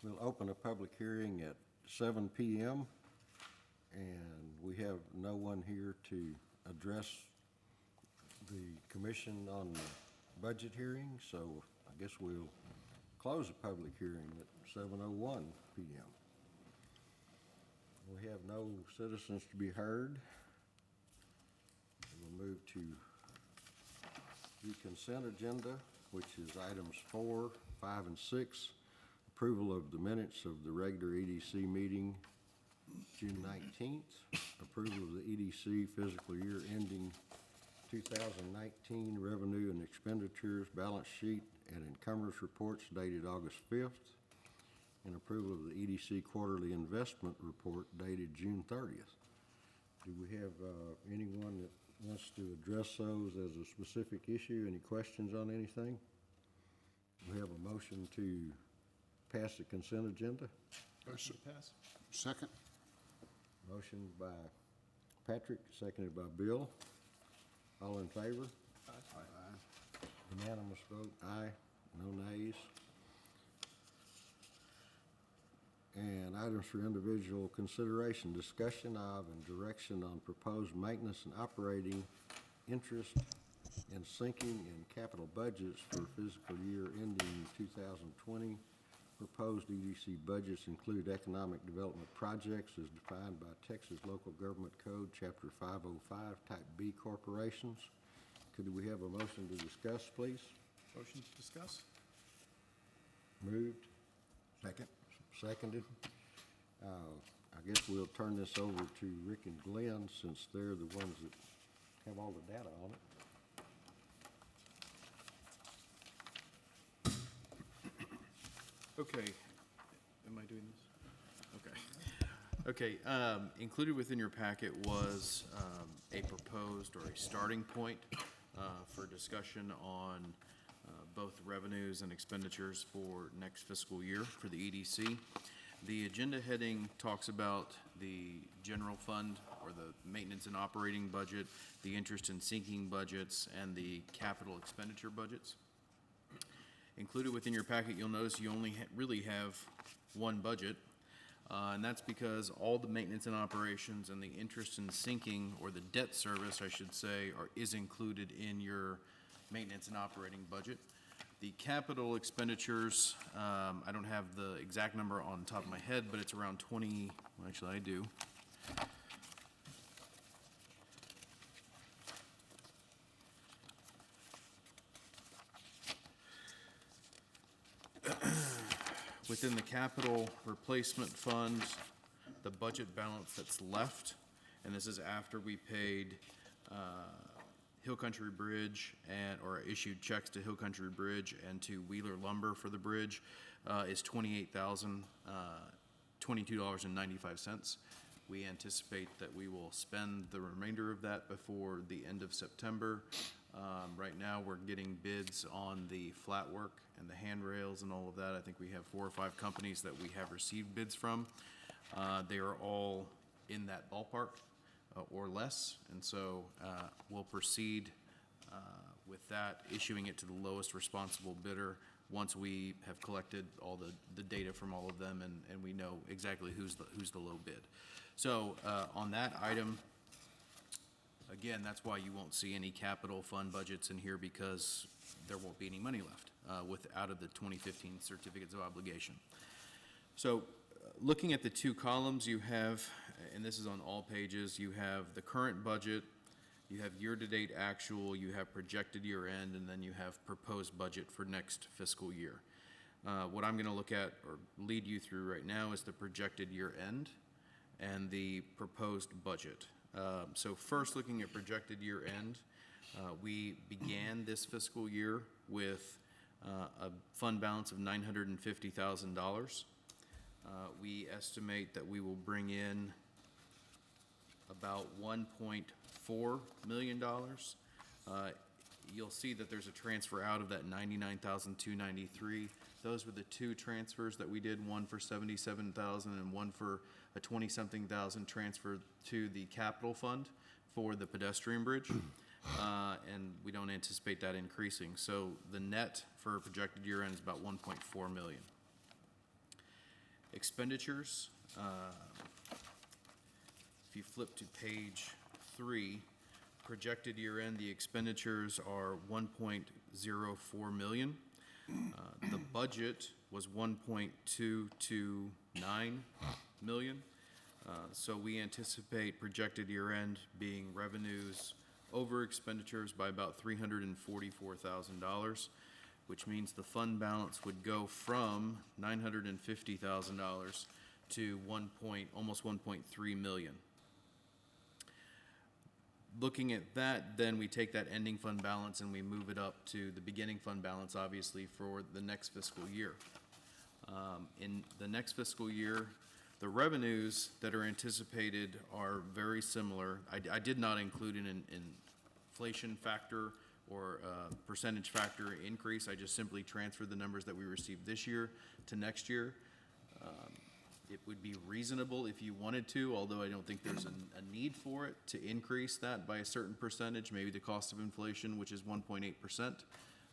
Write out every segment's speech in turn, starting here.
We'll open a public hearing at 7 p.m. and we have no one here to address the commission on the budget hearing, so I guess we'll close the public hearing at 7:01 p.m. We have no citizens to be heard. We'll move to the consent agenda, which is items 4, 5, and 6. Approval of the minutes of the regular EDC meeting June 19th. Approval of the EDC fiscal year ending 2019 revenue and expenditures, balance sheet, and encumbrance reports dated August 5th. And approval of the EDC quarterly investment report dated June 30th. Do we have anyone that wants to address those as a specific issue? Any questions on anything? We have a motion to pass the consent agenda. Motion to pass. Second. Motion by Patrick, seconded by Bill. All in favor? Aye. Unanimous vote, aye, no nays. And items for individual consideration, discussion of and direction on proposed maintenance and operating interest and sinking and capital budgets for fiscal year ending 2020. Proposed EDC budgets include economic development projects as defined by Texas Local Government Code, Chapter 505, Type B corporations. Could we have a motion to discuss, please? Motion to discuss. Moved. Second. Seconded. I guess we'll turn this over to Rick and Glenn since they're the ones that have all the data on it. Okay. Am I doing this? Okay. Okay. Included within your packet was a proposed or a starting point for discussion on both revenues and expenditures for next fiscal year for the EDC. The agenda heading talks about the general fund or the maintenance and operating budget, the interest and sinking budgets, and the capital expenditure budgets. Included within your packet, you'll notice you only really have one budget, and that's because all the maintenance and operations and the interest and sinking, or the debt service, I should say, is included in your maintenance and operating budget. The capital expenditures, I don't have the exact number on the top of my head, but it's around 20, well, actually I do. Within the capital replacement fund, the budget balance that's left, and this is after we paid Hill Country Bridge or issued checks to Hill Country Bridge and to Wheeler Lumber for the bridge, is $22.95. We anticipate that we will spend the remainder of that before the end of September. Right now, we're getting bids on the flat work and the handrails and all of that. I think we have 4 or 5 companies that we have received bids from. They are all in that ballpark or less, and so we'll proceed with that, issuing it to the lowest responsible bidder once we have collected all the data from all of them and we know exactly who's the low bid. So on that item, again, that's why you won't see any capital fund budgets in here, because there won't be any money left out of the 2015 certificates of obligation. So looking at the 2 columns you have, and this is on all pages, you have the current budget, you have year-to-date actual, you have projected year-end, and then you have proposed budget for next fiscal year. What I'm going to look at or lead you through right now is the projected year-end and the proposed budget. So first, looking at projected year-end, we began this fiscal year with a fund balance of $950,000. We estimate that we will bring in about $1.4 million. You'll see that there's a transfer out of that $99,293. Those were the 2 transfers that we did, one for $77,000 and one for a 20-something thousand transfer to the capital fund for the pedestrian bridge. And we don't anticipate that increasing. So the net for projected year end is about $1.4 million. Expenditures, if you flip to page 3, projected year-end, the expenditures are 1.04 million. The budget was 1.229 million. So we anticipate projected year-end being revenues over expenditures by about $344,000, which means the fund balance would go from $950,000 to almost 1.3 million. Looking at that, then we take that ending fund balance and we move it up to the beginning fund balance, obviously, for the next fiscal year. In the next fiscal year, the revenues that are anticipated are very similar. I did not include an inflation factor or percentage factor increase. I just simply transferred the numbers that we received this year to next year. It would be reasonable if you wanted to, although I don't think there's a need for it, to increase that by a certain percentage, maybe the cost of inflation, which is 1.8%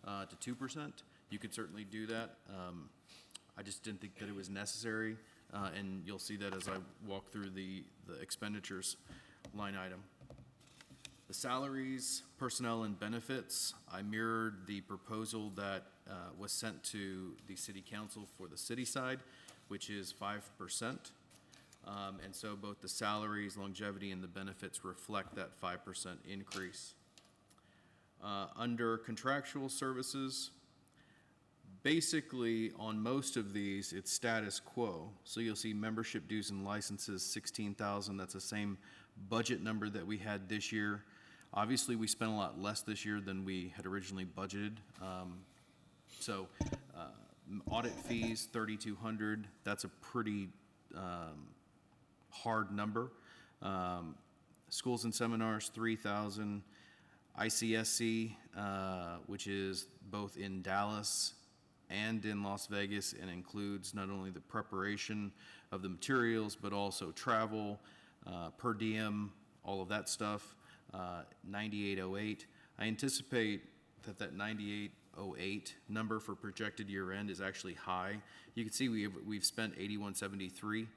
to 2%. You could certainly do that. I just didn't think that it was necessary, and you'll see that as I walk through the expenditures line item. The salaries, personnel, and benefits, I mirrored the proposal that was sent to the city council for the city side, which is 5%. And so both the salaries, longevity, and the benefits reflect that 5% increase. Under contractual services, basically on most of these, it's status quo. So you'll see membership dues and licenses, 16,000. That's the same budget number that we had this year. Obviously, we spent a lot less this year than we had originally budgeted. Audit fees, 3,200. That's a pretty hard number. Schools and seminars, 3,000. ICSC, which is both in Dallas and in Las Vegas, and includes not only the preparation of the materials, but also travel, per diem, all of that stuff, 9808. I anticipate that 9808 number for projected year end is actually high. You can see we've spent 8173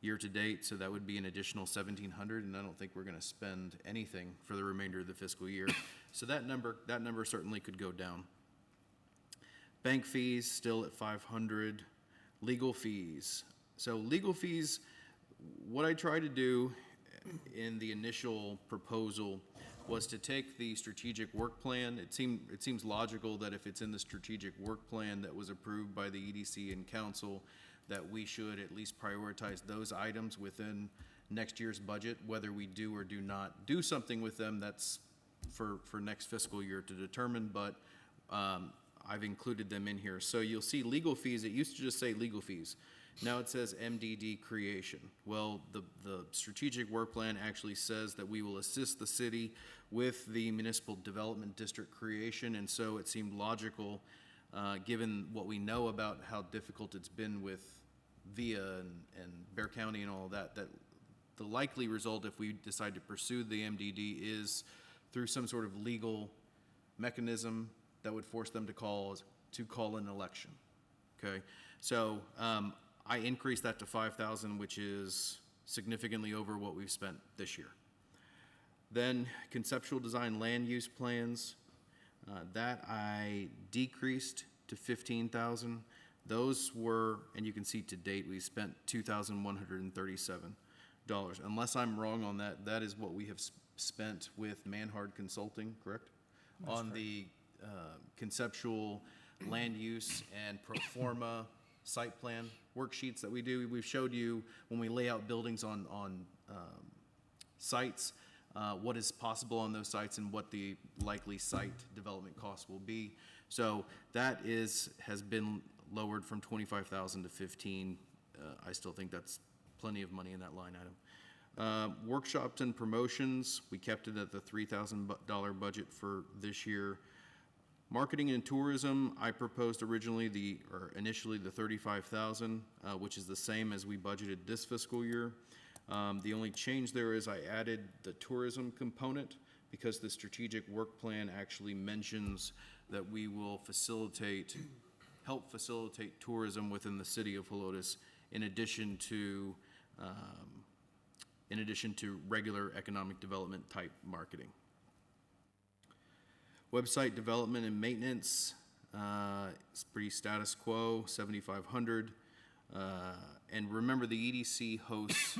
year to date, so that would be an additional 1,700, and I don't think we're going to spend anything for the remainder of the fiscal year. So that number certainly could go down. Bank fees still at 500. Legal fees. So legal fees, what I tried to do in the initial proposal was to take the strategic work plan. It seems logical that if it's in the strategic work plan that was approved by the EDC and council, that we should at least prioritize those items within next year's budget. Whether we do or do not do something with them, that's for next fiscal year to determine, but I've included them in here. So you'll see legal fees. It used to just say legal fees. Now it says MDD creation. Well, the strategic work plan actually says that we will assist the city with the municipal development district creation, and so it seemed logical, given what we know about how difficult it's been with VIA and Bexar County and all of that, that the likely result if we decide to pursue the MDD is through some sort of legal mechanism that would force them to call an election. Okay, so I increased that to 5,000, which is significantly over what we've spent this year. Then conceptual design land use plans, that I decreased to 15,000. Those were, and you can see to date, we spent $2,137. Unless I'm wrong on that, that is what we have spent with Manhard Consulting, correct? That's on correct. The conceptual land use and pro forma site plan worksheets that we do. We've showed you when we lay out buildings on sites, what is possible on those sites and what the likely site development costs will be. So that has been lowered from 25,000 to 15. I still think that's plenty of money in that line item. Workshops and promotions, we kept it at the $3,000 budget for this year. Marketing and tourism, I proposed initially the 35,000, which is the same as we budgeted this fiscal year. The only change there is I added the tourism component because the strategic work plan actually mentions that we will help facilitate tourism within the city of Helotes in addition to regular economic development type marketing. Website development and maintenance, it's pretty status quo, 7,500. And remember, the EDC hosts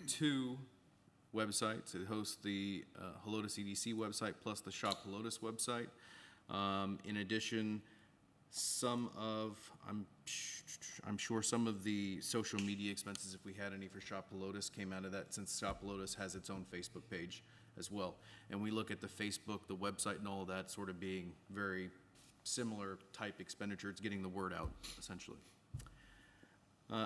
two websites. It hosts the Helotes EDC website plus the Shop Helotes website. In addition, I'm sure some of the social media expenses, if we had any for Shop Helotes, came out of that, since Shop Helotes has its own Facebook page as well. And we look at the Facebook, the website, and all of that sort of being very similar type expenditure. It's getting the word out, essentially.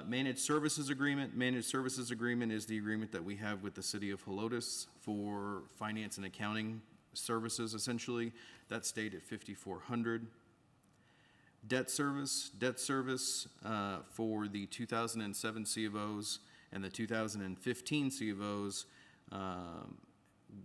Managed services agreement. Managed services agreement is the agreement that we have with the city of Helotes for finance and accounting services, essentially. That stayed at $5,400. Debt service for the 2007 C of Os and the 2015 C of Os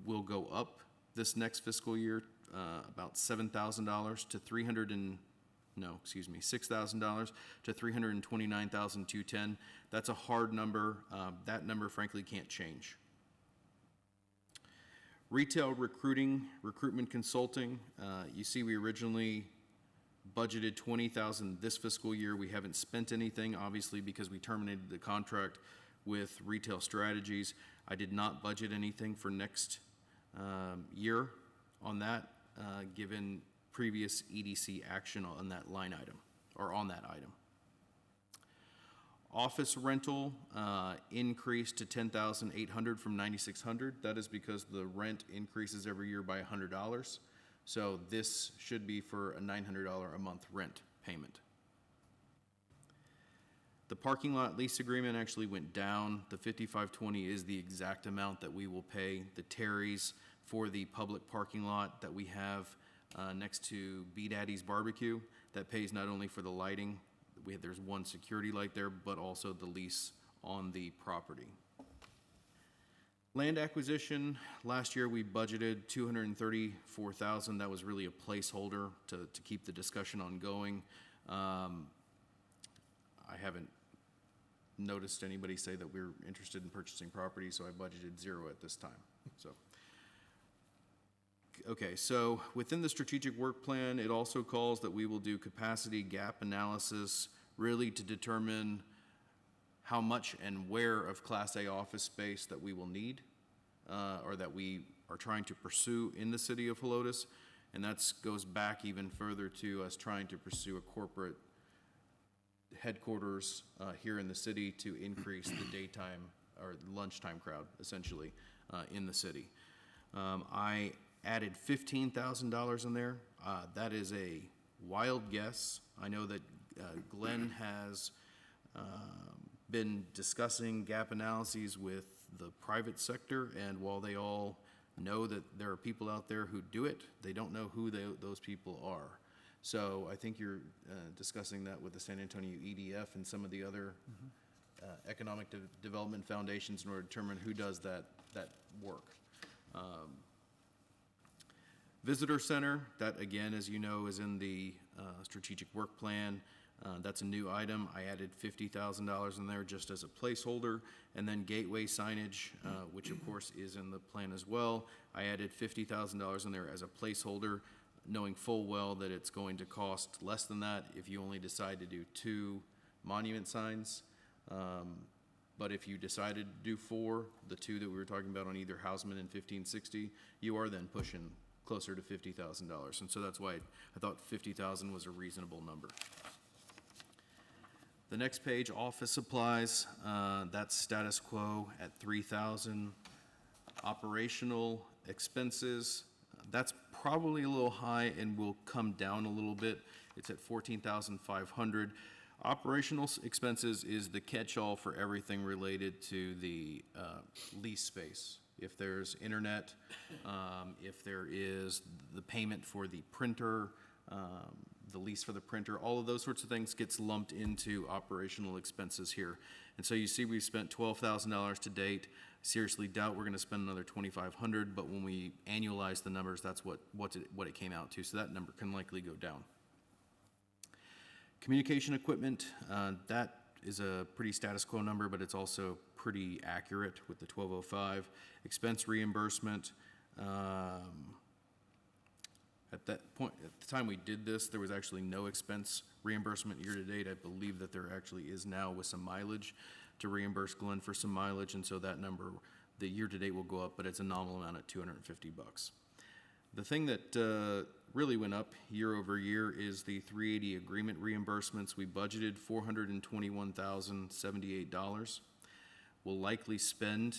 will go up this next fiscal year, about $6,000 to $329,210. That's a hard number. That number, frankly, can't change. Retail recruitment consulting. You see, we originally budgeted $20,000 this fiscal year. We haven't spent anything, obviously, because we terminated the contract with Retail Strategies. I did not budget anything for next year on that, given previous EDC action on that line item, or on that item. Office rental increased to $10,800 from $9,600. That is because the rent increases every year by $100. So this should be for a $900 a month rent payment. The parking lot lease agreement actually went down. The $5,520 is the exact amount that we will pay the Terry's for the public parking lot that we have next to B Daddy's Barbecue. That pays not only for the lighting, there's one security light there, but also the lease on the property. Land acquisition, last year we budgeted $234,000. That was really a placeholder to keep the discussion ongoing. I haven't noticed anybody say that we're interested in purchasing property, so I budgeted $0 at this time. Okay, so within the strategic work plan, it also calls that we will do capacity gap analysis, really to determine how much and where of Class A office space that we will need, or that we are trying to pursue in the city of Helotes. And that goes back even further to us trying to pursue a corporate headquarters here in the city to increase the daytime or lunchtime crowd, essentially, in the city. I added $15,000 in there. That is a wild guess. I know that Glenn has been discussing gap analyses with the private sector, and while they all know that there are people out there who do it, they don't know who those people are. So I think you're discussing that with the San Antonio EDF and some of the other economic development foundations in order to determine who does that work. Visitor Center, that again, as you know, is in the strategic work plan. That's a new item. I added $50,000 in there just as a placeholder. And then gateway signage, which of course is in the plan as well. I added $50,000 in there as a placeholder, knowing full well that it's going to cost less than that if you only decide to do 2 monument signs. But if you decided to do 4, the 2 that we were talking about on either Hausman and 1560, you are then pushing closer to $50,000. And so that's why I thought $50,000 was a reasonable number. The next page, office supplies, that's status quo at $3,000. Operational expenses, that's probably a little high and will come down a little bit. It's at $14,500. Operational expenses is the catch-all for everything related to the lease space. If there's internet, if there is the payment for the printer, the lease for the printer, all of those sorts of things gets lumped into operational expenses here. And so you see we've spent $12,000 to date. Seriously doubt we're going to spend another $2,500, but when we annualize the numbers, that's what it came out to. So that number can likely go down. Communication equipment, that is a pretty status quo number, but it's also pretty accurate with the 1205. Expense reimbursement, at that point, at the time we did this, there was actually no expense reimbursement year-to-date. I believe that there actually is now with some mileage to reimburse Glenn for some mileage, and so that number, the year-to-date will go up, but it's a nominal amount at $250. The thing that really went up year over year is the 380 agreement reimbursements. We budgeted $421,078. We'll likely spend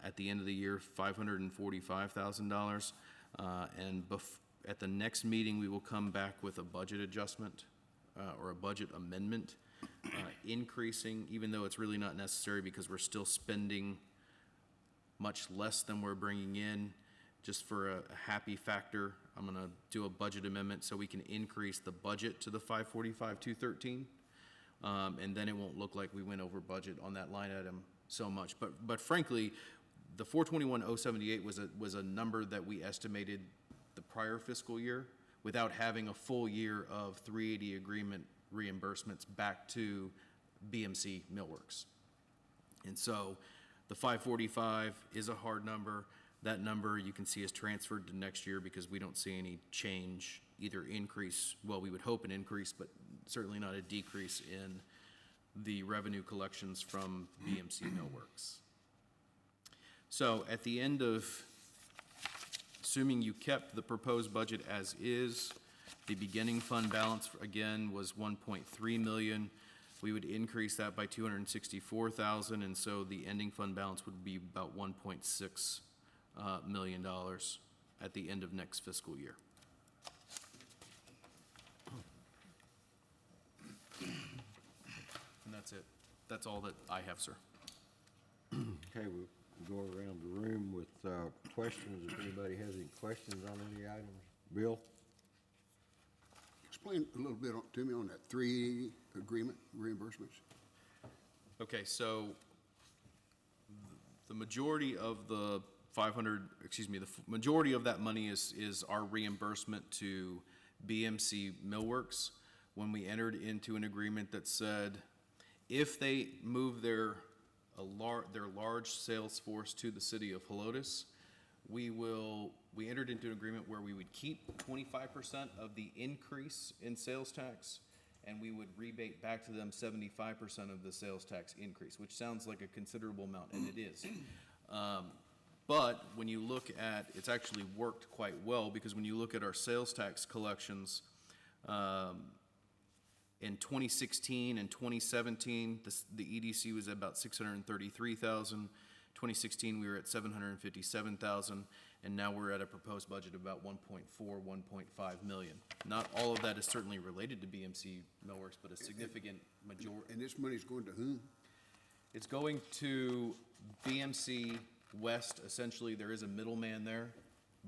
at the end of the year $545,000, and at the next meeting, we will come back with a budget adjustment or a budget amendment, increasing, even though it's really not necessary because we're still spending much less than we're bringing in. Just for a happy factor, I'm gonna do a budget amendment so we can increase the budget to the 545,213. And then it won't look like we went over budget on that line item so much. But frankly, the 421,078 was a number that we estimated the prior fiscal year without having a full year of 380 agreement reimbursements back to BMC Millworks. And so the 545 is a hard number. That number you can see is transferred to next year because we don't see any change, either increase, well, we would hope an increase, but certainly not a decrease in the revenue collections from BMC Millworks. So at the end of, assuming you kept the proposed budget as is, the beginning fund balance again was 1.3 million. We would increase that by 264,000, and so the ending fund balance would be about $1.6 million at the end of next fiscal year. And that's it. That's all that I have, sir. Okay, we'll go around the room with questions, if anybody has any questions on any items. Bill? Explain a little bit to me on that 380 agreement reimbursements. Okay, so the majority of the majority of that money is our reimbursement to BMC Millworks. When we entered into an agreement that said if they move their large sales force to the city of Helotes, we entered into an agreement where we would keep 25% of the increase in sales tax, and we would rebate back to them 75% of the sales tax increase, which sounds like a considerable amount, and it is. But when you look at, it's actually worked quite well, because when you look at our sales tax collections, in 2016 and 2017, the EDC was at about 633,000. 2016, we were at 757,000, and now we're at a proposed budget of about 1.5 million. Not all of that is certainly related to BMC Millworks, but a significant majority. And this money's going to whom? It's going to BMC West. Essentially, there is a middleman there,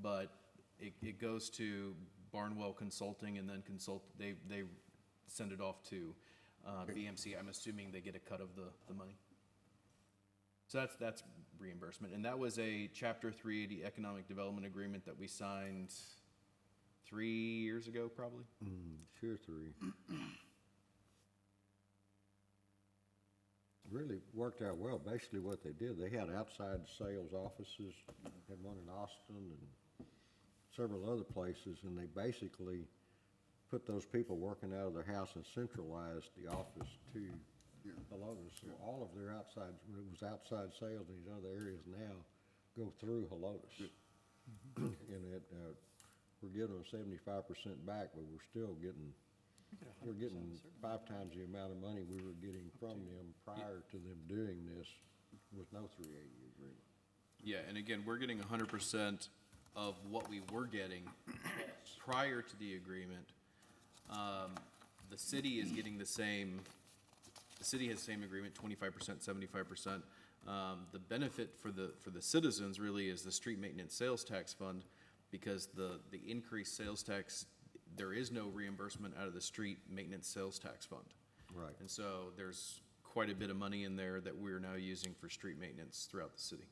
but it goes to Barnwell Consulting, and then they send it off to BMC. I'm assuming they get a cut of the money. So that's reimbursement, and that was a Chapter 380 Economic Development Agreement that we signed 3 years ago, probably. Sure, 3. Really worked out well. Basically what they did, they had outside sales offices, had one in Austin and several other places, and they basically put those people working out of their house and centralized the office to Helotes. So all of their outside sales in these other areas now go through Helotes. And we're giving them 75% back, but we're still getting 5 times the amount of money we were getting from them prior to them doing this with no 380 agreement. Yeah, and again, we're getting 100% of what we were getting prior to the agreement. The city is getting the same. The city has the same agreement, 25%, 75%. The benefit for the citizens really is the street maintenance sales tax fund, because the increased sales tax, there is no reimbursement out of the street maintenance sales tax fund. Right. And so there's quite a bit of money in there that we're now using for street maintenance throughout the city.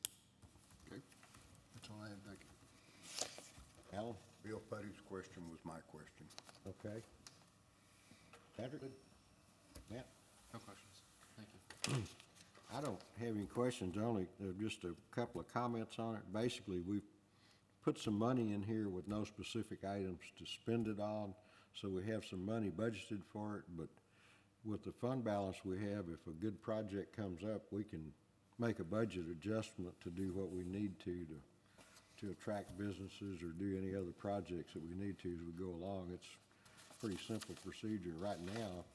Okay, that's all I have, thank you. Alan? Bill Putty's question was my question. Okay. Patrick? Matt? No questions. I don't have any questions, only just a couple of comments on it. Basically, we've put some money in here with no specific items to spend it on, so we have some money budgeted for it, but with the fund balance we have, if a good project comes up, we can make a budget adjustment to do what we need to attract businesses or do any other projects that we need to as we go along. It's a pretty simple procedure. Right now,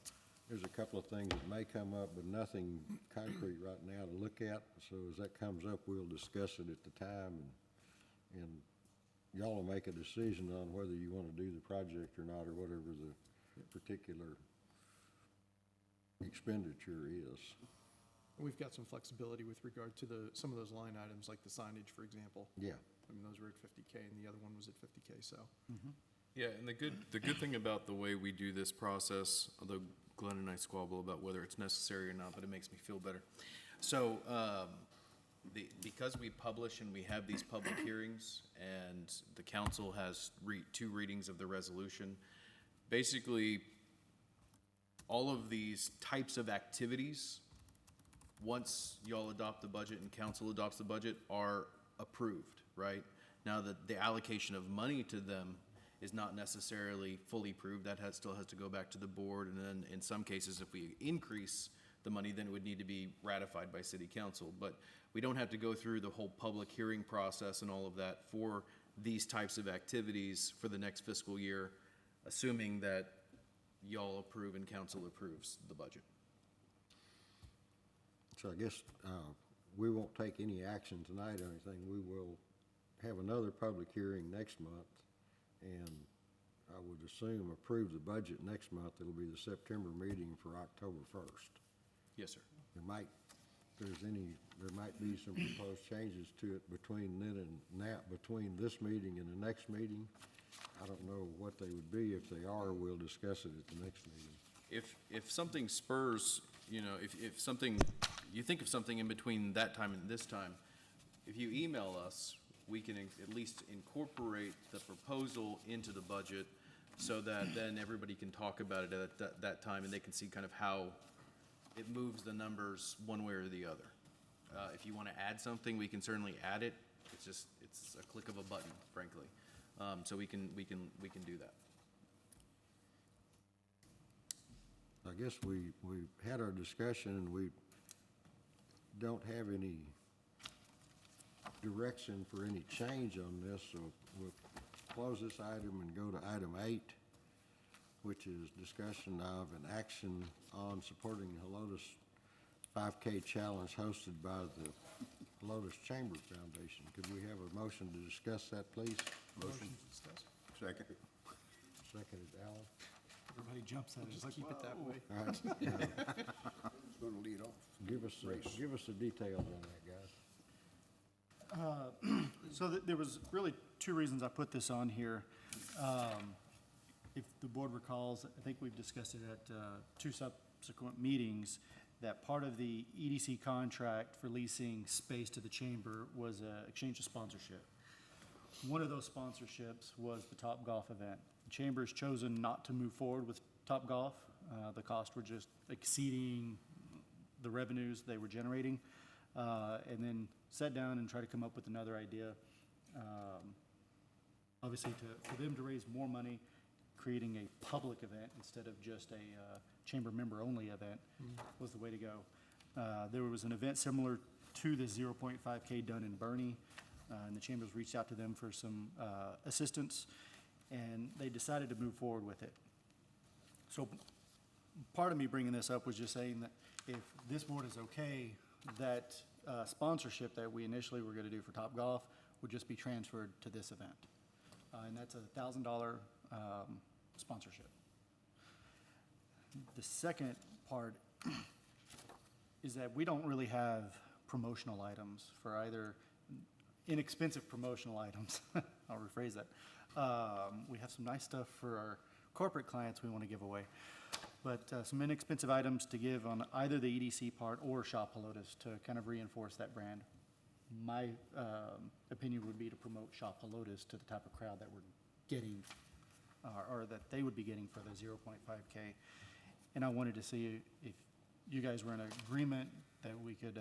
there's a couple of things that may come up, but nothing concrete right now to look at. So as that comes up, we'll discuss it at the time, and y'all will make a decision on whether you want to do the project or not, or whatever the particular expenditure is. We've got some flexibility with regard to some of those line items, like the signage, for example. Yeah. I mean, those were at 50K and the other one was at 50K, so. Yeah, and the good thing about the way we do this process, although Glenn and I squabble about whether it's necessary or not, but it makes me feel better. So, because we publish and we have these public hearings, and the council has two readings of the resolution, basically, all of these types of activities, once y'all adopt the budget and council adopts the budget, are approved, right? Now, the allocation of money to them is not necessarily fully approved. That still has to go back to the board, and then in some cases, if we increase the money, then it would need to be ratified by city council. But we don't have to go through the whole public hearing process and all of that for these types of activities for the next fiscal year, assuming that y'all approve and council approves the budget. So I guess we won't take any action tonight or anything. We will have another public hearing next month, and I would assume approve the budget next month. It'll be the September meeting for October 1st. Yes, sir. There might be some proposed changes to it between then and now, between this meeting and the next meeting. I don't know what they would be. If they are, we'll discuss it at the next meeting. If something spurs, if something, you think of something in between that time and this time, if you email us, we can at least incorporate the proposal into the budget so that then everybody can talk about it at that time, and they can see kind of how it moves the numbers one way or the other. If you want to add something, we can certainly add it. It's a click of a button, frankly. So we can do that. I guess we had our discussion, and we don't have any direction for any change on this, so we'll close this item and go to item 8, which is discussion of an action on supporting the Helotes 5K challenge hosted by the Helotes Chamber Foundation. Could we have a motion to discuss that, please? Motion. Second. Seconded, Alan. Everybody jumps at it, just keep it that way. All right. Who's going to lead off? Give us the details on that, guys. So there was really two reasons I put this on here. If the board recalls, I think we've discussed it at two subsequent meetings, that part of the EDC contract for leasing space to the chamber was an exchange of sponsorship. One of those sponsorships was the Top Golf event. The chamber has chosen not to move forward with Top Golf. The costs were just exceeding the revenues they were generating, and then sat down and tried to come up with another idea. Obviously, for them to raise more money, creating a public event instead of just a chamber member-only event was the way to go. There was an event similar to the 0.5K done in Bernie, and the chambers reached out to them for some assistance, and they decided to move forward with it. So part of me bringing this up was just saying that if this board is okay, that sponsorship that we initially were going to do for Topgolf would just be transferred to this event. And that's a $1,000 sponsorship. The second part is that we don't really have promotional items for either inexpensive promotional items. I'll rephrase that. We have some nice stuff for our corporate clients we want to give away, but some inexpensive items to give on either the EDC part or Shop Helotes to kind of reinforce that brand. My opinion would be to promote Shop Helotes to the type of crowd that we're getting, or that they would be getting for the 0.5K. And I wanted to see if you guys were in agreement that we could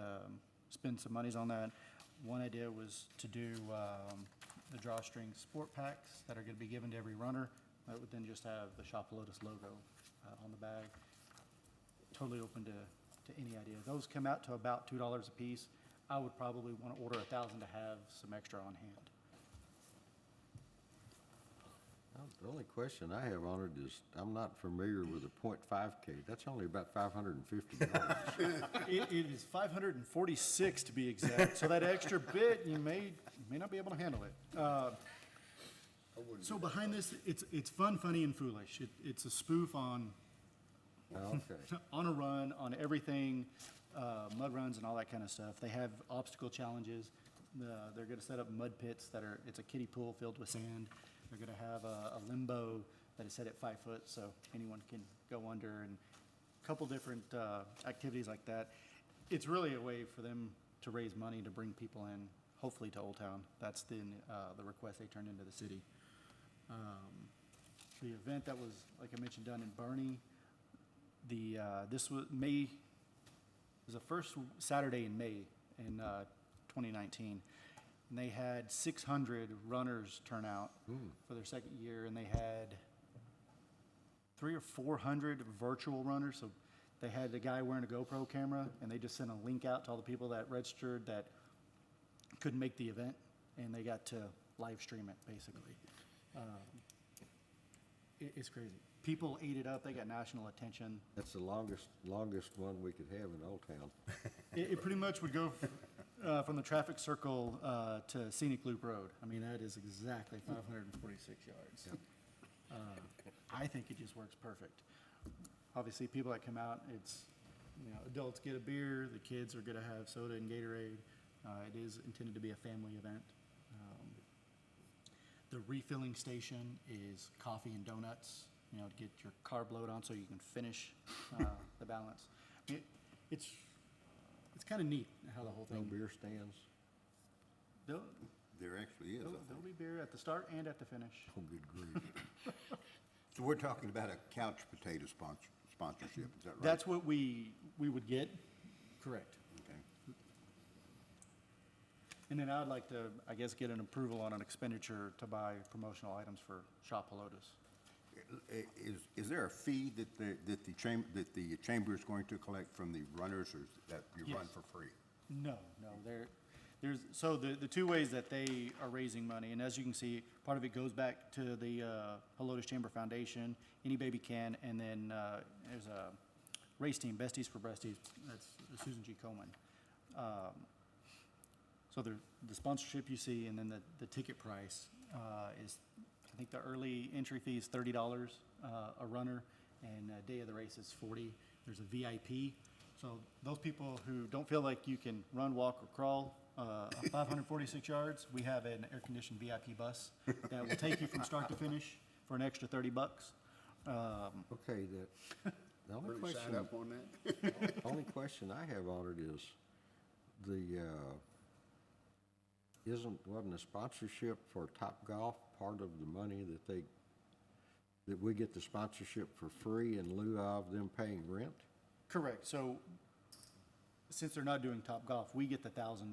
spend some monies on that. One idea was to do the drawstring sport packs that are going to be given to every runner. That would then just have the Shop Lotus logo on the bag. Totally open to any idea. Those come out to about $2 a piece. I would probably want to order 1,000 to have some extra on hand. The only question I have on it is, I'm not familiar with the .5K. That's only about $550. It is 546 to be exact, so that extra bit, you may not be able to handle it. So behind this, it's fun, funny, and foolish. It's a spoof on Okay. on a run, on everything, mud runs and all that kind of stuff. They have obstacle challenges. They're going to set up mud pits it's a kiddie pool filled with sand. They're going to have a limbo that is set at 5 foot, so anyone can go under, and a couple different activities like that. It's really a way for them to raise money to bring people in, hopefully to Old Town. That's the request they turned into the city. The event that was, like I mentioned, done in Bernie, this was the first Saturday in May in 2019. And they had 600 runners turn out for their second year, and they had 300 or 400 virtual runners. So they had a guy wearing a GoPro camera, and they just sent a link out to all the people that registered that couldn't make the event, and they got to live stream it, basically. It's crazy. People ate it up. They got national attention. That's the longest one we could have in Old Town. It pretty much would go from the traffic circle to Scenic Loop Road. I mean, that is exactly 546 yards. I think it just works perfect. Obviously, people that come out, it's, adults get a beer, the kids are going to have soda and Gatorade. It is intended to be a family event. The refilling station is coffee and donuts, to get your carb load on so you can finish the balance. It's kind of neat how the whole No thing. beer stands. There'll There actually is, I there'll think. be beer at the start and at the finish. Oh, good grief. So we're talking about a couch potato sponsorship, is that right? That's what we would get, correct. Okay. And then I'd like to, I guess, get an approval on an expenditure to buy promotional items for Shop Lotus. Is there a fee that the chamber is going to collect from the runners, or is that you run Yes. for free? No, so the two ways that they are raising money, and as you can see, part of it goes back to the Helotes Chamber Foundation, Any Baby Can, and then there's a race team, Besties for Breasties, that's Susan G. Komen. So the sponsorship you see, and then the ticket price is, I think the early entry fee is $30 a runner, and day of the race is $40. There's a VIP. So those people who don't feel like you can run, walk, or crawl 546 yards, we have an air-conditioned VIP bus that will take you from start to finish for an extra $30. Okay, the only Really sign question, up on that? only question I have on it is, wasn't the sponsorship for Top Golf part of the money that we get the sponsorship for free in lieu of them paying rent? Correct. So since they're not doing Top Golf, we get the $1,000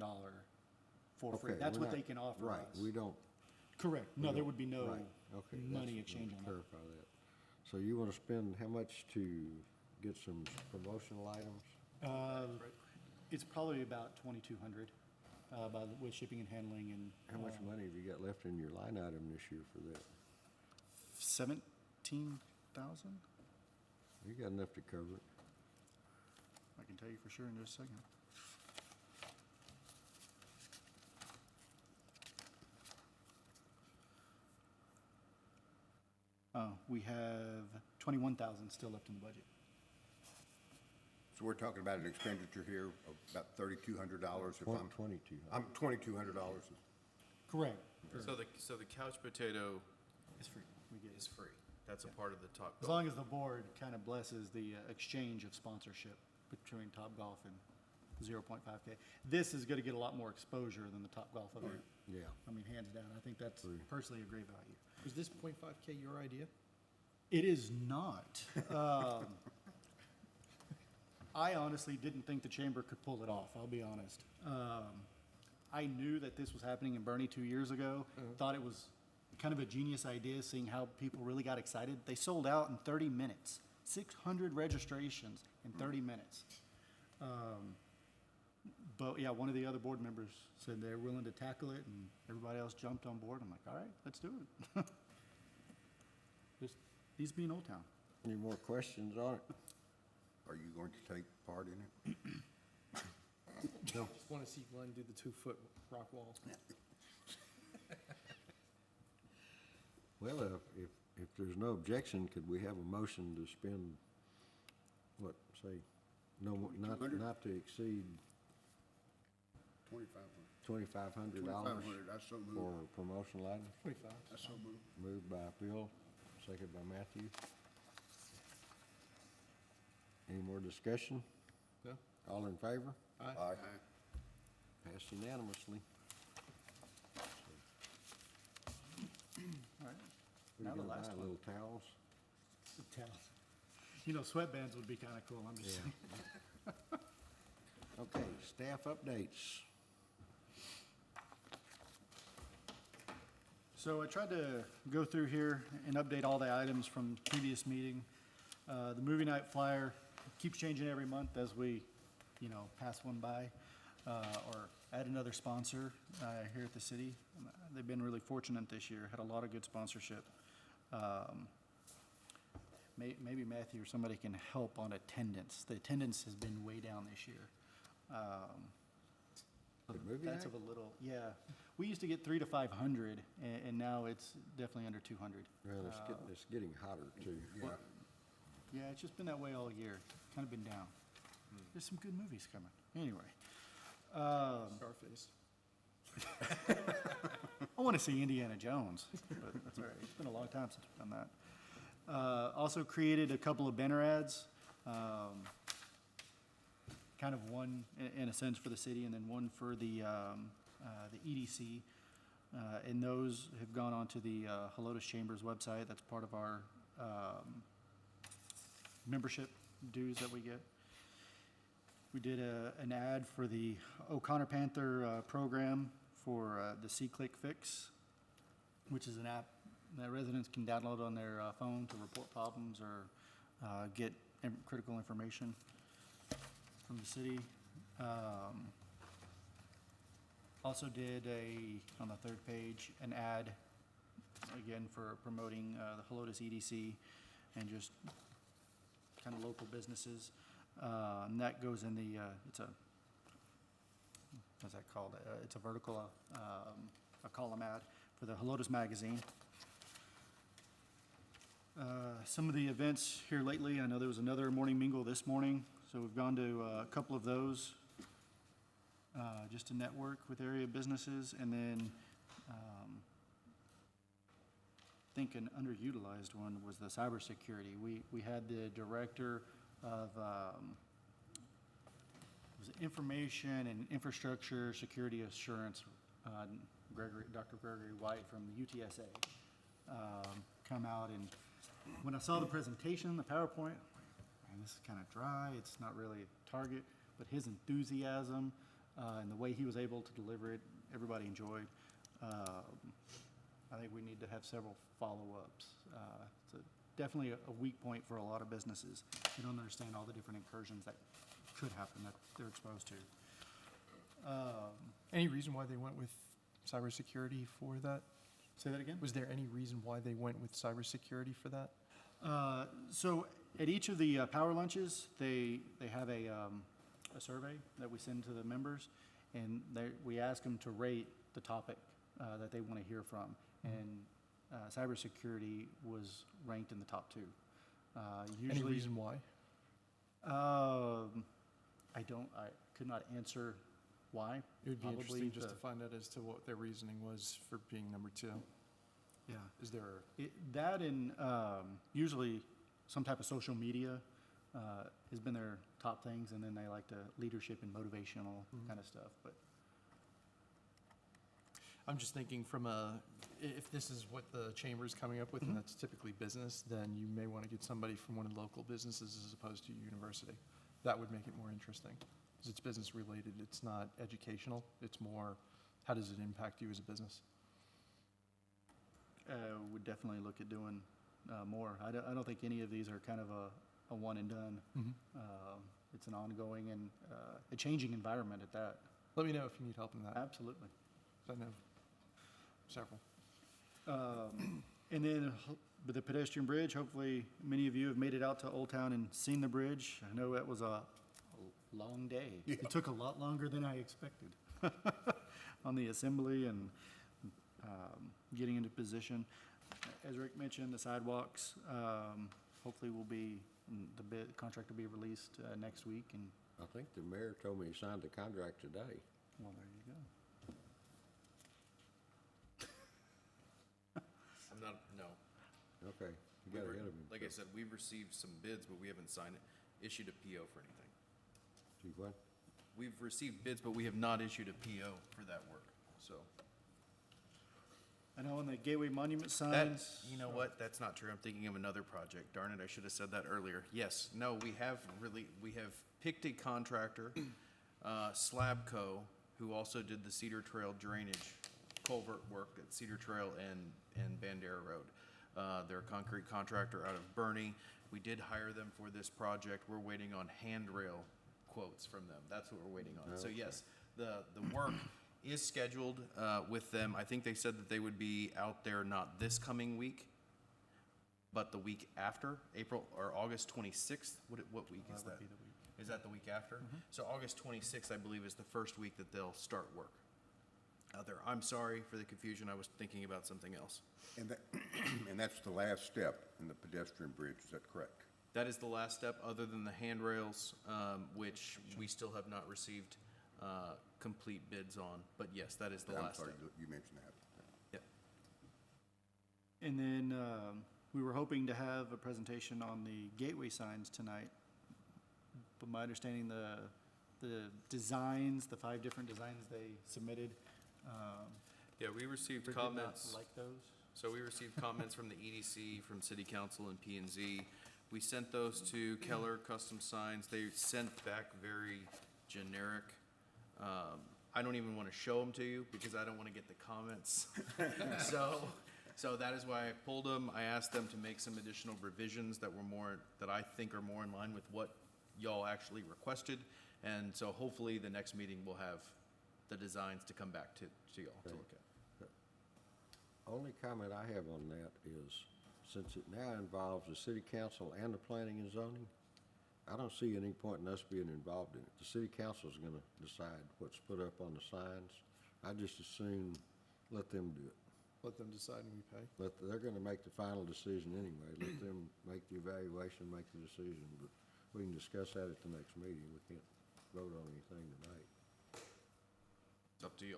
for free. Okay, That's we're what not- they can offer us. Right, we don't. Correct. No, there would be no Right, okay, money that's- exchange on that. clarify that. So you want to spend how much to get some promotional items? It's probably about 2,200 with shipping and handling and. How much money have you got left in your line item this year for that? 17,000? You got enough to cover it. I can tell you for sure in just a second. We have 21,000 still left in the budget. So we're talking about an expenditure here of about $3,200 if I'm. 22. I'm $2,200. Correct. So the couch potato It's free. We get is it. free. That's a part of the Top As Golf. long as the board kind of blesses the exchange of sponsorship between Top Golf and 0.5K. This is going to get a lot more exposure than the Top Golf event. Yeah. I mean, hands down. I think that's personally a great value. Was this .5K your idea? It is not. I honestly didn't think the chamber could pull it off, I'll be honest. I knew that this was happening in Bernie 2 years ago, thought it was kind of a genius idea, seeing how people really got excited. They sold out in 30 minutes, 600 registrations in 30 minutes. But yeah, one of the other board members said they're willing to tackle it, and everybody else jumped on board. I'm like, all right, let's do it. Just needs to be in Old Town. Any more questions on it? Are you going to take part in it? No. Just want to see Glenn do the 2-foot rock wall. Well, if there's no objection, could we have a motion to spend, what, say, no, not to exceed $2,500 I so moved. for promotional items? 25. I so moved. Moved by Bill, seconded by Matthew. Any more discussion? No? All in favor? Aye. Aye. Passed unanimously. All right. We're Now the gonna last buy one. little towels. The towels. You know, sweatbands would be kind of cool, I'm just saying. Okay, staff updates. So I tried to go through here and update all the items from previous meeting. The movie night flyer keeps changing every month as we, pass one by, or add another sponsor here at the city. They've been really fortunate this year, had a lot of good sponsorship. Maybe Matthew or somebody can help on attendance. The attendance has been way down this year. The movie That's night? of a little, yeah. We used to get 300 to 500, and now it's definitely under 200. Well, it's getting hotter too. Yeah. Yeah, it's just been that way all year, kind of been down. There's some good movies coming. Anyway, Scarface. I want to see Indiana Jones, but that's all right. It's been a long time since we've done that. Also created a couple of banner ads, kind of one in a sense for the city, and then one for the EDC. And those have gone onto the Helotes Chambers website. That's part of our membership dues that we get. We did an ad for the O'Connor Panther program for the C-Click Fix, which is an app that residents can download on their phone to report problems or get critical information from the city. Also did on the third page, an ad, again, for promoting the Helotes EDC and just kind of local businesses. And that goes in the, what's that called? It's a vertical, a column ad for the Helotes magazine. Some of the events here lately, I know there was another morning mingle this morning, so we've gone to a couple of those just to network with area businesses, and then I think an underutilized one was the cybersecurity. We had the director of was it Information and Infrastructure Security Assurance, Dr. Gregory White from UTSA, come out, and when I saw the presentation, the PowerPoint, man, this is kind of dry, it's not really a target, but his enthusiasm and the way he was able to deliver it, everybody enjoyed. I think we need to have several follow-ups. It's definitely a weak point for a lot of businesses. They don't understand all the different incursions that could happen that they're exposed to. Any reason why they went with cybersecurity for that? Say that again? Was there any reason why they went with cybersecurity for that? So at each of the power lunches, they have a survey that we send to the members, and we ask them to rate the topic that they want to hear from. And cybersecurity was ranked in the top 2. Any reason why? I could not answer why. It would be Probably interesting just the- to find out as to what their reasoning was for being number 2. Yeah. Is there, That and usually some type of social media has been their top things, and then they like the leadership and motivational kind of stuff. But I'm just thinking if this is what the chamber's coming up with, and that's typically business, then you may want to get somebody from one of the local businesses as opposed to university. that would make it more interesting. Because it's business related, it's not educational, it's more, how does it impact you as a business? Would definitely look at doing more. I don't think any of these are kind of a one and done. It's an ongoing and a changing environment at that. Let me know if you need help in that. Absolutely. I know several. And then with the pedestrian bridge, hopefully many of you have made it out to Old Town and seen the bridge. I know that was a long day. It took a lot longer than I expected on the assembly and getting into position. As Rick mentioned, the sidewalks, hopefully the contract will be released next week, and, I think the mayor told me he signed the contract today. well, there you go. I'm not, no. Okay, you got ahead of me. Like I said, we've received some bids, but we haven't issued a PO for anything. See what? We've received bids, but we have not issued a PO for that work, so. I know on the Gateway Monument signs. That's, you know what, that's not true, I'm thinking of another project, darn it, I should have said that earlier. Yes, no, we have picked a contractor, Slabco, who also did the Cedar Trail drainage culvert work at Cedar Trail and Bandera Road. They're a concrete contractor out of Bernie. We did hire them for this project, we're waiting on handrail quotes from them, that's what we're waiting on. So yes, the work is scheduled with them. I think they said that they would be out there not this coming week, but the week after, April or August 26th. What week is that? Would be the week. Is that the week after? So August 26th, I believe, is the first week that they'll start work out there. I'm sorry for the confusion. I was thinking about something else. And that, and that's the last step in the pedestrian bridge, is that correct? That is the last step, other than the handrails, which we still have not received complete bids on. But yes, that is the I'm last sorry, step. you mentioned that. Yep. And then we were hoping to have a presentation on the gateway signs tonight. But my understanding, the designs, the 5 different designs they submitted, Yeah, we received Rick did not comments. like those. So we received comments from the EDC, from City Council and P and Z. We sent those to Keller Custom Signs. They sent back very generic. I don't even want to show them to you because I don't want to get the comments. So that is why I pulled them. I asked them to make some additional revisions that I think are more in line with what y'all actually requested. And so hopefully the next meeting will have the designs to come back to y'all to look at. Only comment I have on that is, since it now involves the city council and the planning and zoning, I don't see any point in us being involved in it. The city council's gonna decide what's put up on the signs. I just assume let them do it. Let them decide and we pay. They're gonna make the final decision anyway. Let them make the evaluation, make the decision, but we can discuss that at the next meeting. We can't vote on anything tonight. It's up to you.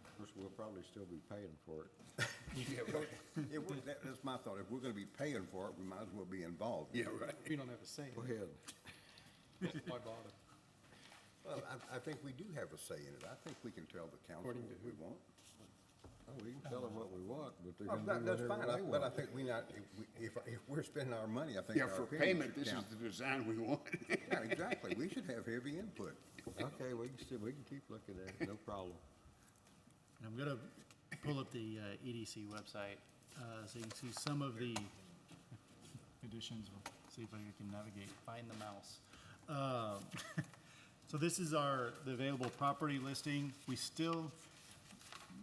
Of course, we'll probably still be paying for it. That's my thought. If we're gonna be paying for it, we might as well be involved. Yeah, right. We don't have a say Go in it. ahead. Why bother? Well, I think we do have a say in it. I think we can tell the council According to what we want. Oh, we can tell them what we want, but they're Oh, gonna do that's whatever fine, they but I want. think if we're spending our money, I think Yeah, our for opinion payment, should this is count. the design we want. Yeah, exactly. We should have heavy input. Okay, we can keep looking at it, no problem. And I'm gonna pull up the EDC website, so you can see some of the additions. We'll see if I can navigate, find the mouse. So this is the available property listing. We still,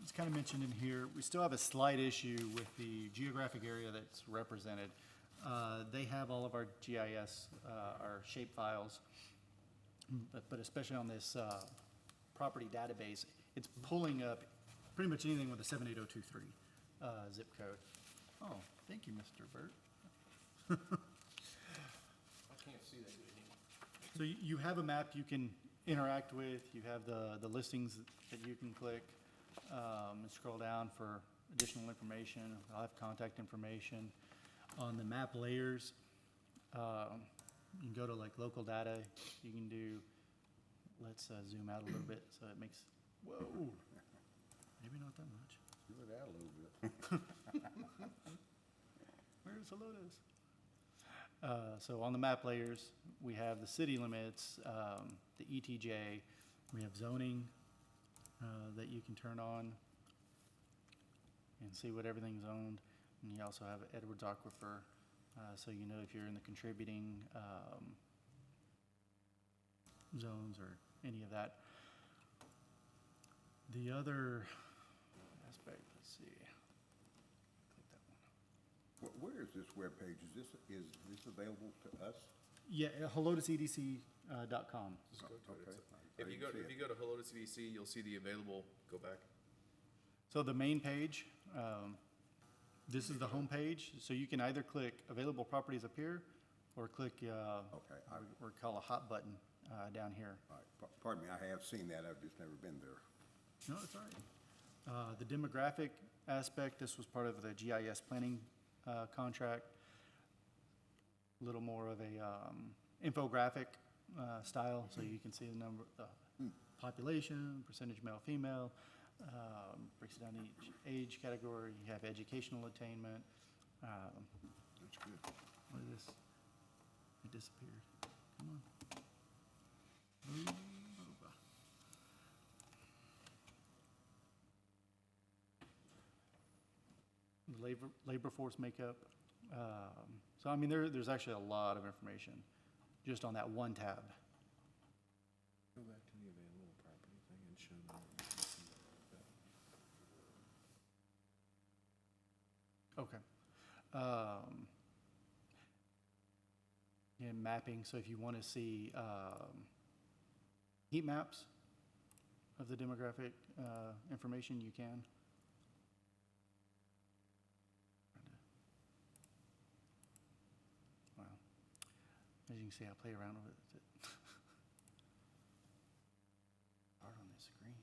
it's kind of mentioned in here, we still have a slight issue with the geographic area that's represented. They have all of our GIS, our shape files, but especially on this property database, it's pulling up pretty much anything with a 78023 zip code. Oh, thank you, Mr. Burt. I can't see that good anymore. So you have a map you can interact with, you have the listings that you can click, and scroll down for additional information. I'll have contact information. On the map layers, you can go to like local data, you can do, let's zoom out a little bit so it makes, whoa, maybe not that much. Give it out a little bit. Where's Helotes? So on the map layers, we have the city limits, the ETJ, we have zoning that you can turn on and see what everything's owned. And you also have Edwards Aquifer, so you know if you're in the contributing zones or any of that. The other aspect, let's see. Click that one. Where is this webpage? Is this available to us? Yeah, hellotoCDC.com. Okay. If you go to Hello to CDC, you'll see the available, go back. So the main page, this is the home page, so you can either click available properties up here or click, Okay, or call a hot button down here. all right. Pardon me, I have seen that, I've just never been there. No, it's all right. The demographic aspect, this was part of the GIS planning contract. A little more of a infographic style, so you can see the number, population, percentage male, female, breaks it down each age category. You have educational attainment. That's good. What is this? It disappeared. Come on. Move over. Labor force makeup. So I mean, there's actually a lot of information just on that one tab. Go back to the available property thing and show that. Okay. Yeah, mapping, so if you want to see heat maps of the demographic information, you can. Wow. As you can see, I play around with it. Hard on this screen.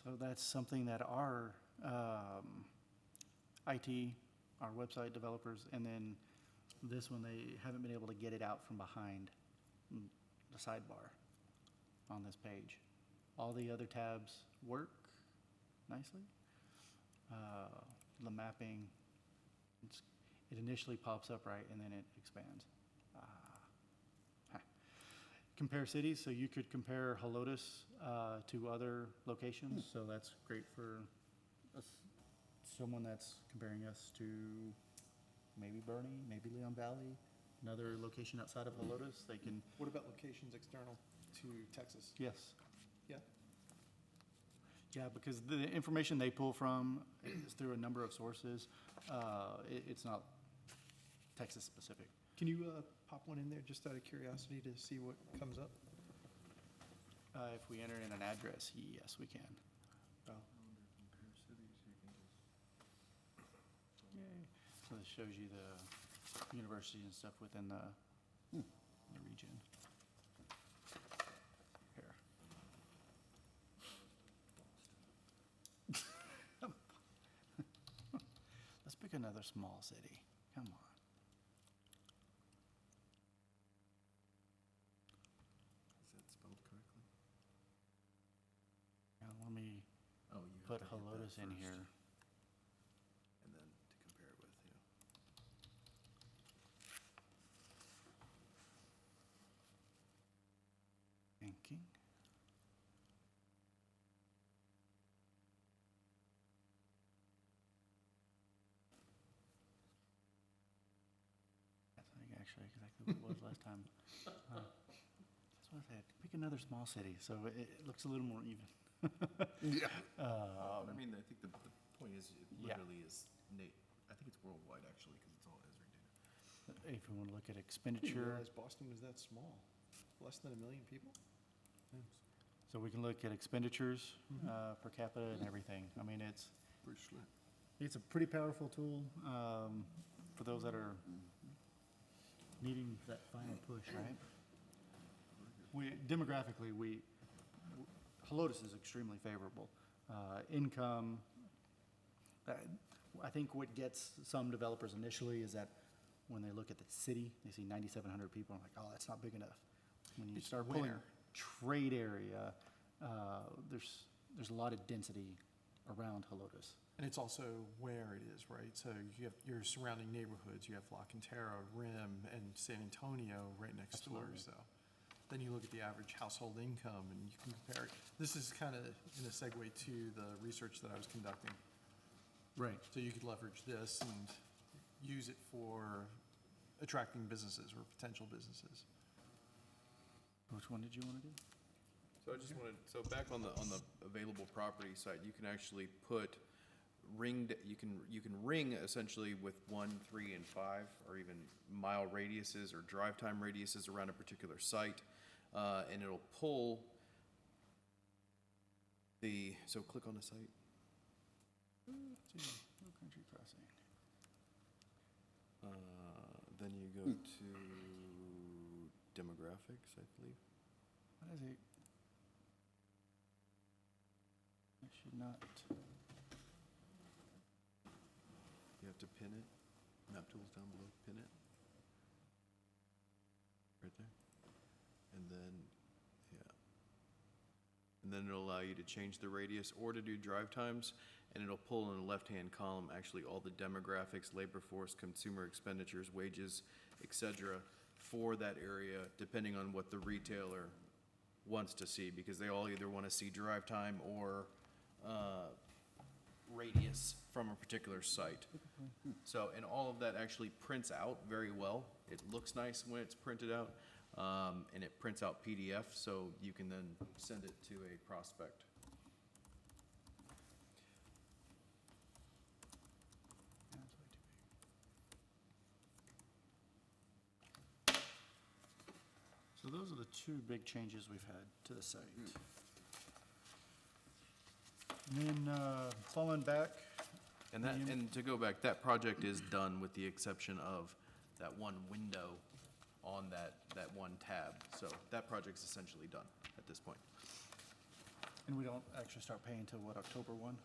So that's something that our IT, our website developers, and then this one, they haven't been able to get it out from behind the sidebar on this page. All the other tabs work nicely. The mapping, it initially pops up right and then it expands. Compare cities, so you could compare Helotes to other locations, so that's great for someone that's comparing us to maybe Bernie, maybe Leon Valley, another location outside of Helotes, they can, What about locations external to Texas? yes. Yeah? Yeah, because the information they pull from is through a number of sources. It's not Texas specific. Can you pop one in there just out of curiosity to see what comes up? If we enter in an address, yes, we can. Oh. Yay. So this shows you the universities and stuff within the region. Here. Let's pick another small city. Come on. Is that spelled correctly? Now, let me Oh, you put have to hit that Helotes in first, here. and then to compare it with, yeah. Thinking. That's like actually exactly what it was last time. That's what I said. Pick another small city, so it looks a little more even. Yeah. I mean, I think the point is, it yeah. literally is I think it's worldwide actually, because it's all Esri data. If you want to look at I didn't expenditure, realize Boston was that small. Less than 1 million people? so we can look at expenditures per capita and everything. I mean, Pretty slick. it's a pretty powerful tool for those that are needing that final push, right? Demographically, Helotes is extremely favorable. Income, I think what gets some developers initially is that when they look at the city, they see 9,700 people, and like, oh, that's not big enough. When you start pulling where? trade area, there's a lot of density around Helotes. And it's also where it is, right? So you have your surrounding neighborhoods, you have La Cantera, Rim, and San Antonio right next door, so. Then you look at the average household income and you can compare it. This is kind of in a segue to the research that I was conducting. Right. So you could leverage this and use it for attracting businesses or potential businesses. Which one did you want to do? So I just wanted, so back on the available property side, you can actually put you can ring essentially with 1, 3, and 5, or even mile radiuses or drive time radiuses around a particular site. And it'll pull so click on the site. No Country Crossing. Then you go to demographics, I believe. What is it? I should not. You have to pin it. Map tools down below, pin it. Right there. And then, yeah. And then it'll allow you to change the radius or to do drive times, and it'll pull in the left-hand column actually all the demographics, labor force, consumer expenditures, wages, et cetera, for that area, depending on what the retailer wants to see, because they all either want to see drive time or radius from a particular site. So, and all of that actually prints out very well. It looks nice when it's printed out, and it prints out PDF, so you can then send it to a prospect. So those are the two big changes we've had to the site. And then, falling back, And that, and to go back, that project is done with the exception of that one window on that one tab. So that project's essentially done at this point. and we don't actually start paying till what, October 1?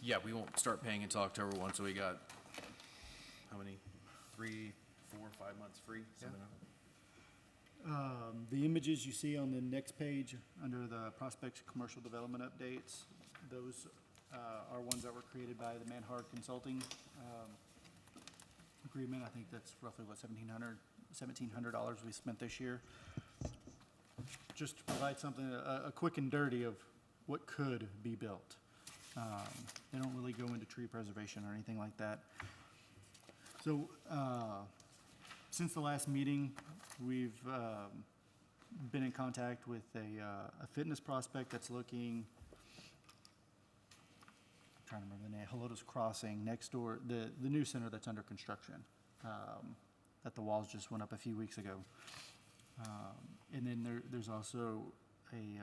Yeah, we won't start paying until October 1, so we got, how many? 3, 4, 5 months free? Something like that. The images you see on the next page, under the prospects commercial development updates, those are ones that were created by the Manhard Consulting agreement. I think that's roughly, what, $1,700 we spent this year. Just to provide something, a quick and dirty of what could be built. They don't really go into tree preservation or anything like that. So, since the last meeting, we've been in contact with a fitness prospect that's looking, I'm trying to remember the name, Helotes Crossing, next door, the new center that's under construction, that the walls just went up a few weeks ago. And then there's also a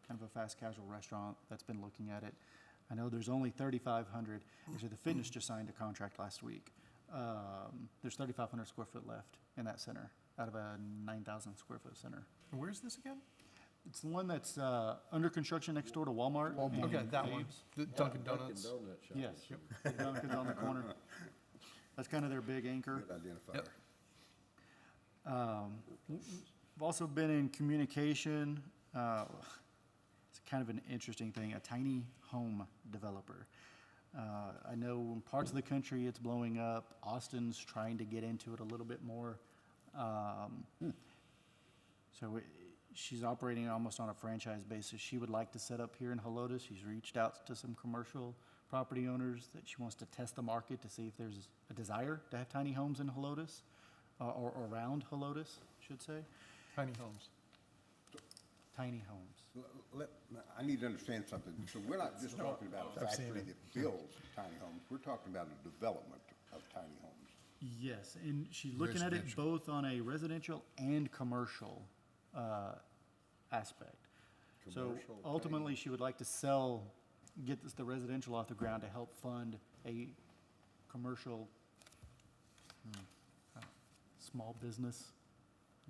kind of a fast casual restaurant that's been looking at it. I know there's only 3,500, actually the fitness just signed a contract last week. There's 3,500 square foot left in that center, out of a 9,000 square foot center. And where's this again? It's the one that's under construction next door to Walmart. and Okay, that one, Abe's. the Dunkin' Donuts. Dunkin' Donut shop. Yes, Dunkin's on the corner. That's kind of their big anchor. Good identifier. Yep. I've also been in communication, it's kind of an interesting thing, a tiny home developer. I know in parts of the country it's blowing up. Austin's trying to get into it a little bit more. She's operating almost on a franchise basis. She would like to set up here in Helotes. She's reached out to some commercial property owners that she wants to test the market to see if there's a desire to have tiny homes in Helotes, or around Helotes, I should say. Tiny homes. Tiny homes. I need to understand something. So we're not just talking about a factory that builds tiny homes. We're talking about a development of tiny homes. Yes, and she's looking at it both on a residential and commercial aspect. So Commercial, ultimately, she would like to get the residential off the ground to help fund a commercial, small business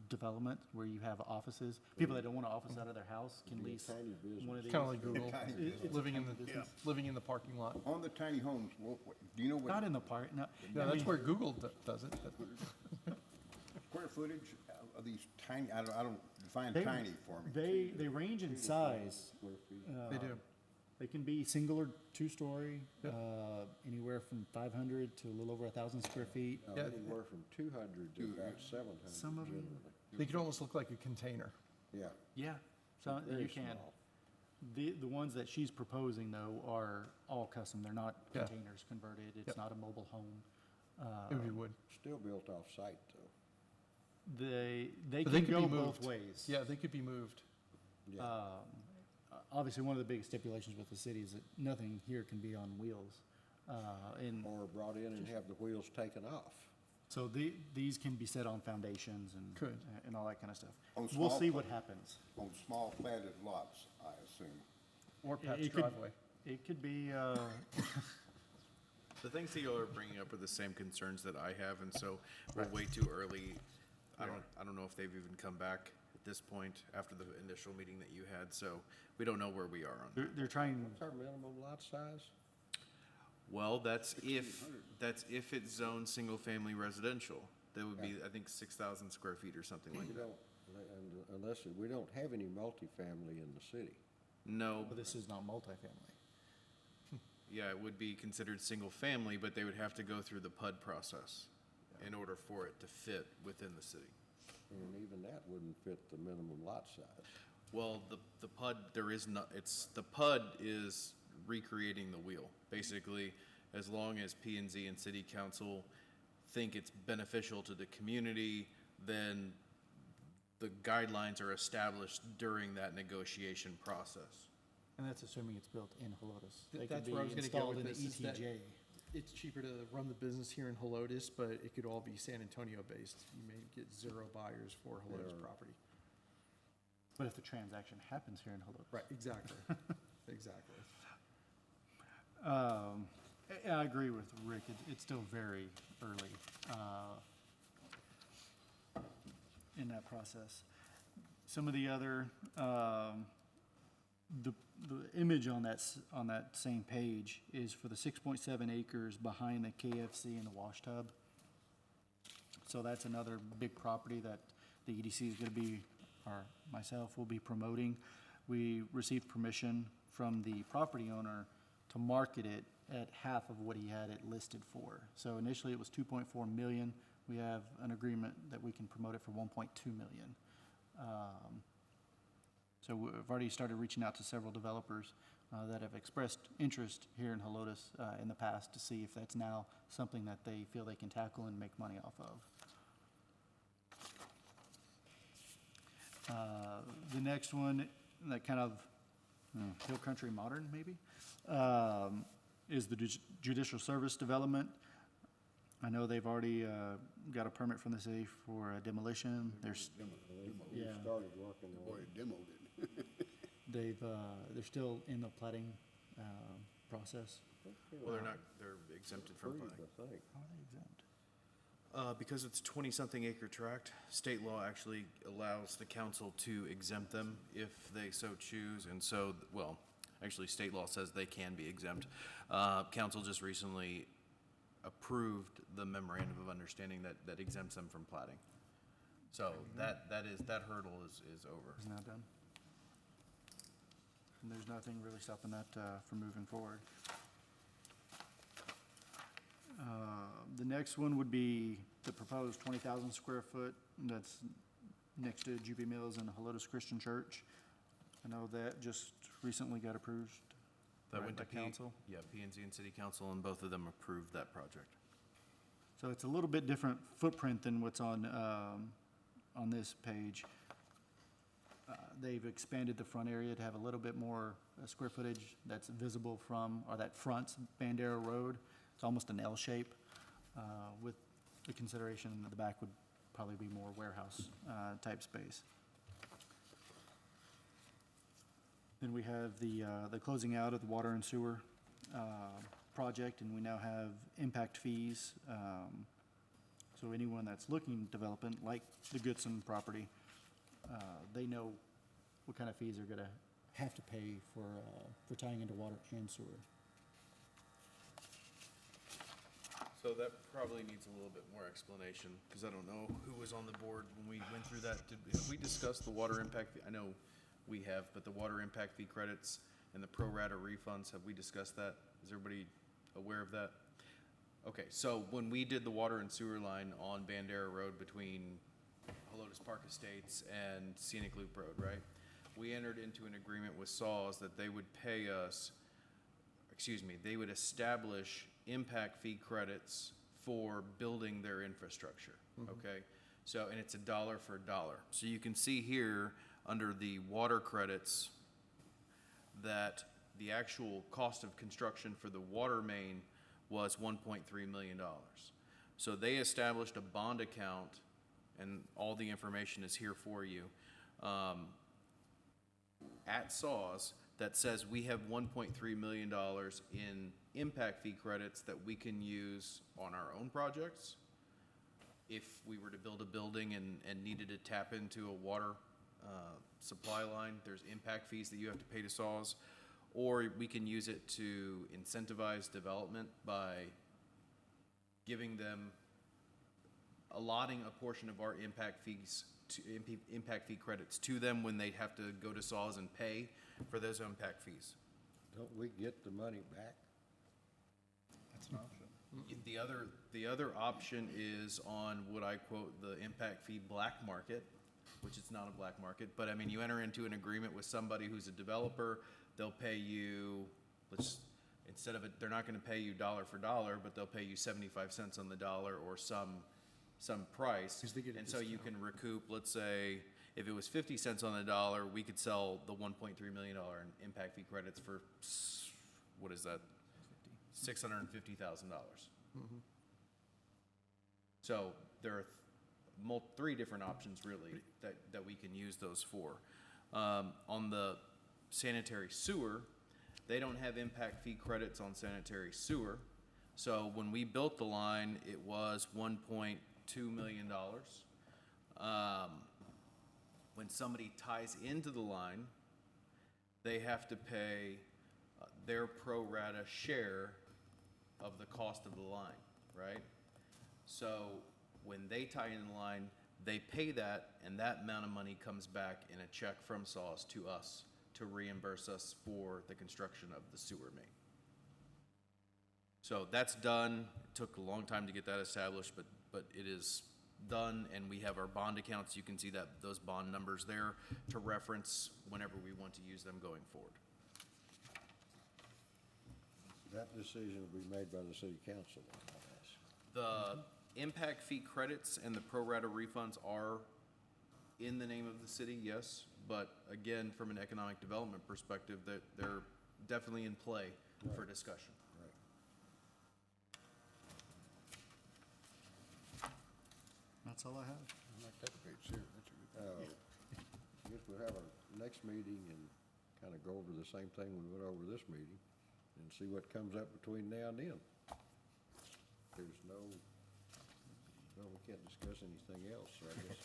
development where you have offices. People that don't want an office out of their house can lease Tiny business. one of these. Kind of like Google, It's living in a tiny business. living in the parking lot. On the tiny homes, do you know Not what in the park, no. Yeah, I that's mean, where Google does it. but- square footage are these tiny, I don't define They- tiny for me. They range in size. They do. They can be single or two-story, anywhere from 500 to a little over 1,000 square feet. Yeah. Anywhere from 200 to about 700 Some of them- generally. They could almost look like a container. Yeah. Yeah, so Very you can. small. The ones that she's proposing, though, are all custom. They're not Yeah. containers converted. It's Yep. not a mobile home. It would be wood. Still built off-site, though. They But they can could be go moved. both ways. Yeah, they could be moved. Yeah. Obviously, one of the big stipulations with the city is that nothing here can be on wheels. And Or brought in and have the wheels taken off. so these can be set on foundations and. Could. And all that kind of stuff. On We'll small see pla- what happens. On small platted lots, I assume. Or It Pat's could- driveway. It could be, The things that y'all are bringing up are the same concerns that I have, and so we're way too early. I don't know if they've even come back at this point after the initial meeting that you had, so we don't know where we are on that. they're trying, What's our minimum lot size? Well, that's if it's zoned single-family residential. That would be, I think, 6,000 square feet or something like We that. don't, unless, we don't have any multifamily in the city. No, but this is not multifamily. yeah, it would be considered single-family, but they would have to go through the PUD process in order for it to fit within the city. And even that wouldn't fit the minimum lot size. Well, the PUD, there is not, the PUD is recreating the wheel. Basically, as long as P and Z and city council think it's beneficial to the community, then the guidelines are established during that negotiation process. And that's assuming it's built in Helotes. They could That's be where I was gonna go installed with in the this, is that ETJ. it's cheaper to run the business here in Helotes, but it could all be San Antonio-based. You may get 0 buyers for Helotes Yeah. property. But if the transaction happens here in Helotes. Right, exactly. Exactly. I agree with Rick. It's still very early in that process. Some of the other, the image on that same page is for the 6.7 acres behind the KFC and the wash tub. So that's another big property that the EDC is going to be, or myself will be promoting. We received permission from the property owner to market it at half of what he had it listed for. So initially it was 2.4 million. We have an agreement that we can promote it for 1.2 million. So we've already started reaching out to several developers that have expressed interest here in Helotes in the past to see if that's now something that they feel they can tackle and make money off of. The next one, that kind of hill country modern maybe, is the judicial service development. I know they've already got a permit from the city for demolition. There's, We Yeah. started working on Boy, it. demoed it. they're still in the plating process. Well, they're exempted from Approved, planning. I think. How are they exempt? Because it's 20-something acre tract, state law actually allows the council to exempt them if they so choose, and so, well, actually, state law says they can be exempt. Council just recently approved the memorandum of understanding that exempts them from plating. So that hurdle is over. Is now done. And there's nothing really stopping that from moving forward. The next one would be the proposed 20,000 square foot that's next to Juby Mills and Helotes Christian Church. I know that just recently got approved That by went to council. Yeah, P and Z and city council, and both of them approved that project. So it's a little bit different footprint than what's on this page. They've expanded the front area to have a little bit more square footage that's visible from, or that fronts Bandera Road. It's almost an L shape, with the consideration that the back would probably be more warehouse type space. Then we have the closing out of the water and sewer project, and we now have impact fees. So anyone that's looking development, like the Goodson property, they know what kind of fees they're gonna have to pay for tying into water and sewer. So that probably needs a little bit more explanation, because I don't know who was on the board when we went through that. Have we discussed the water impact fee? I know we have, but the water impact fee credits and the pro rata refunds, have we discussed that? Is everybody aware of that? Okay, so when we did the water and sewer line on Bandera Road between Helotes Park Estates and Scenic Loop Road, right? We entered into an agreement with SAWS that they would pay us, they would establish impact fee credits for building their infrastructure, okay? So, and it's $1 for $1. So you can see here, under the water credits, that the actual cost of construction for the water main was $1.3 million. So they established a bond account, and all the information is here for you, at SAWS, that says we have $1.3 million in impact fee credits that we can use on our own projects. If we were to build a building and needed to tap into a water supply line, there's impact fees that you have to pay to SAWS. Or we can use it to incentivize development by giving them, allotting a portion of our impact fees, impact fee credits to them when they have to go to SAWS and pay for those impact fees. Don't we get the money back? That's an option. The other option is on what I quote the impact fee black market, which is not a black market, but I mean, you enter into an agreement with somebody who's a developer, they'll pay you, instead of it, they're not gonna pay you dollar for dollar, but they'll pay you 75 cents on the dollar or some price. 'Cause they get a And so you can recoup, let's say, if it was 50 cents on the dollar, we could sell the $1.3 million in impact fee credits for, what is that? $650,000. So there are three different options really that we can use those for. On the sanitary sewer, they don't have impact fee credits on sanitary sewer. So when we built the line, it was $1.2 million. When somebody ties into the line, they have to pay their pro rata share of the cost of the line, right? So when they tie in the line, they pay that, and that amount of money comes back in a check from SAWS to us to reimburse us for the construction of the sewer main. So that's done. It took a long time to get that established, but it is done, and we have our bond accounts. You can see that those bond numbers there to reference whenever we want to use them going forward. That decision will be made by the city council on this. The impact fee credits and the pro rata refunds are in the name of the city, yes, but again, from an economic development perspective, that they're definitely in play for discussion. That's all I have. I like that page here. That's a good. I guess we'll have our next meeting and kind of go over the same thing we went over this meeting and see what comes up between now and then. There's we can't discuss anything else, so I guess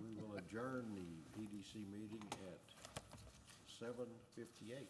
we will adjourn the EDC meeting at 7:58.